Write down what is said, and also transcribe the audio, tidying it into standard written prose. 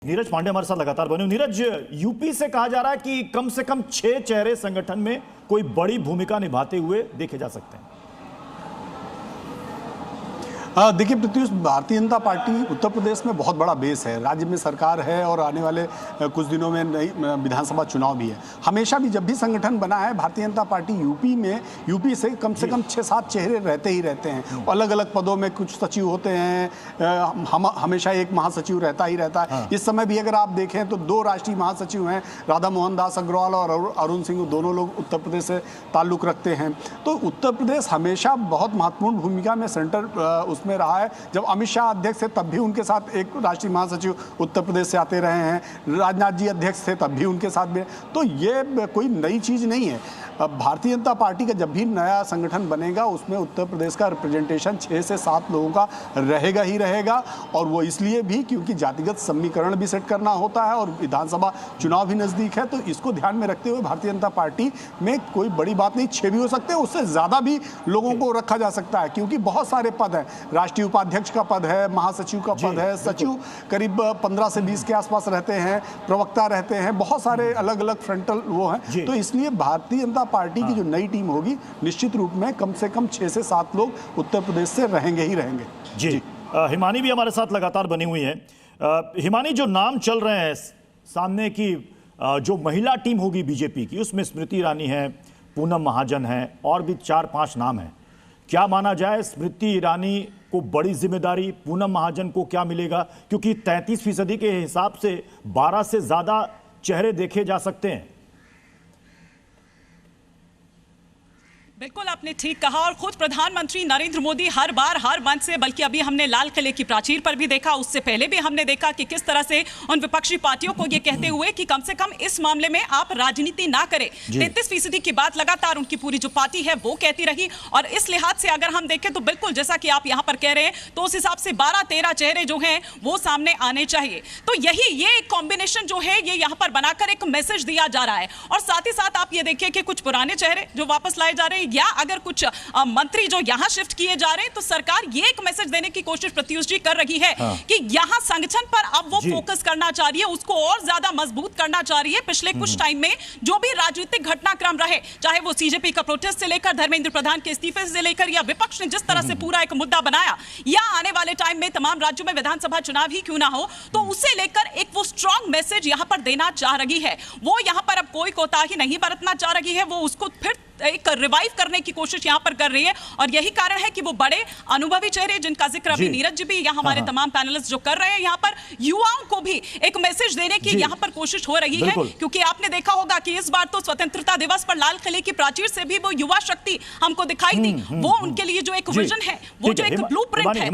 नीरज पांडे हमारे साथ लगातार बने। नीरज, यूपी से कहा जा रहा है कि कम से कम 6 चेहरे संगठन में कोई बड़ी भूमिका निभाते हुए देखे जा सकते हैं। देखिए प्रत्युष, भारतीय जनता पार्टी उत्तर प्रदेश में बहुत बड़ा बेस है, राज्य में सरकार है और आने वाले कुछ दिनों में नई विधानसभा चुनाव भी है। हमेशा भी जब भी संगठन बना है भारतीय जनता पार्टी यूपी से कम 6-7 चेहरे रहते ही रहते हैं। अलग अलग पदों में कुछ सचिव होते हैं, हमेशा एक महासचिव रहता ही रहता है। इस समय भी अगर आप देखें तो 2 राष्ट्रीय महासचिव हैं, राधा मोहन दास अग्रवाल और अरुण सिंह, दोनों लोग उत्तर प्रदेश से ताल्लुक़ रखते हैं। तो उत्तर प्रदेश हमेशा बहुत महत्वपूर्ण भूमिका में सेंटर में रहा है। जब अमित शाह अध्यक्ष थे तब भी उनके साथ एक राष्ट्रीय महासचिव उत्तर प्रदेश से आते रहे हैं, राजनाथ जी अध्यक्ष थे तब भी उनके साथ भी। तो ये कोई नई चीज नहीं है। भारतीय जनता पार्टी का जब भी नया संगठन बनेगा उसमें उत्तर प्रदेश का रिप्रेजेंटेशन 6 से 7 लोगों का रहेगा ही रहेगा। और वो इसलिए भी क्योंकि जातिगत समीकरण भी सेट करना होता है और विधानसभा चुनाव भी नजदीक है। तो इसको ध्यान में रखते हुए भारतीय जनता पार्टी में कोई बड़ी बात नहीं, 6 भी हो सकते हैं, उससे ज्यादा भी लोगों को रखा जा सकता है क्योंकि बहुत सारे पद हैं। राष्ट्रीय उपाध्यक्ष का पद है, महासचिव का पद है, सचिव करीब 15 से 20 के आसपास रहते हैं, प्रवक्ता रहते हैं, बहुत सारे अलग अलग फ्रंटल वो हैं। तो इसलिए भारतीय जनता पार्टी की जो नई टीम होगी निश्चित रूप में कम से कम 6 से 7 लोग उत्तर प्रदेश से रहेंगे ही रहेंगे। जी, हिमानी भी हमारे साथ लगातार बनी हुई है। हिमानी, जो नाम चल रहे हैं सामने की जो महिला टीम होगी बीजेपी की, उसमें स्मृति ईरानी है, पूनम महाजन है और भी 4-5 नाम हैं। क्या माना जाए, स्मृति ईरानी को बड़ी जिम्मेदारी, पूनम महाजन को क्या मिलेगा? क्योंकि 33% के हिसाब से 12 से ज्यादा चेहरे देखे जा सकते हैं। बिल्कुल आपने ठीक कहा और खुद प्रधानमंत्री नरेंद्र मोदी हर बार हर मंच से, बल्कि अभी हमने लाल किले की प्राचीर पर भी देखा, उससे पहले भी हमने देखा कि किस तरह से उन विपक्षी पार्टियों को ये कहते हुए कि कम से कम इस मामले में आप राजनीति ना करें। 33% की बात लगातार उनकी पूरी जो पार्टी है वो कहती रही। और इस लिहाज से अगर हम देखें तो बिल्कुल जैसा कि आप यहाँ पर कह रहे हैं, तो उस हिसाब से 12-13 चेहरे जो हैं वो सामने आने चाहिए। तो ये एक कॉम्बिनेशन जो है ये यहाँ पर बनाकर एक मैसेज दिया जा रहा है। और साथ ही साथ आप ये देखिए कि कुछ पुराने चेहरे जो वापस लाए जा रहे हैं या अगर कुछ मंत्री जो यहां शिफ्ट किए जा रहे हैं, तो सरकार ये एक मैसेज देने की कोशिश प्रत्युष जी कर रही है कि यहां संगठन पर अब वो फोकस करना चाह रही है, उसको और ज्यादा मजबूत करना चाह रही है। पिछले कुछ टाइम में जो भी राजनीतिक घटनाक्रम रहे, चाहे वो सीजेपी का प्रोटेस्ट से लेकर धर्मेंद्र प्रधान के इस्तीफे से लेकर या विपक्ष ने जिस तरह से पूरा एक मुद्दा बनाया, या आने वाले टाइम में तमाम राज्यों में विधानसभा चुनाव ही क्यों ना हो, तो उसे लेकर एक वो स्ट्रांग मैसेज यहां पर देना चाह रही है। वो यहां पर अब कोई कोताही नहीं बरतना चाह रही है, वो उसको फिर एक रिवाइव करने की कोशिश यहां पर कर रही है। और यही कारण है कि वो बड़े अनुभवी चेहरे जिनका जिक्र अभी नीरज जी भी यहां हमारे तमाम पैनलिस्ट जो कर रहे हैं, यहां पर युवाओं को भी एक मैसेज देने की यहां पर कोशिश हो रही है। क्योंकि आपने देखा होगा कि इस बार तो स्वतंत्रता दिवस पर लाल किले की प्राचीर से भी वो युवा शक्ति हमको दिखाई दी। वो उनके लिए जो एक विजन है, वो जो एक ब्लूप्रिंट है,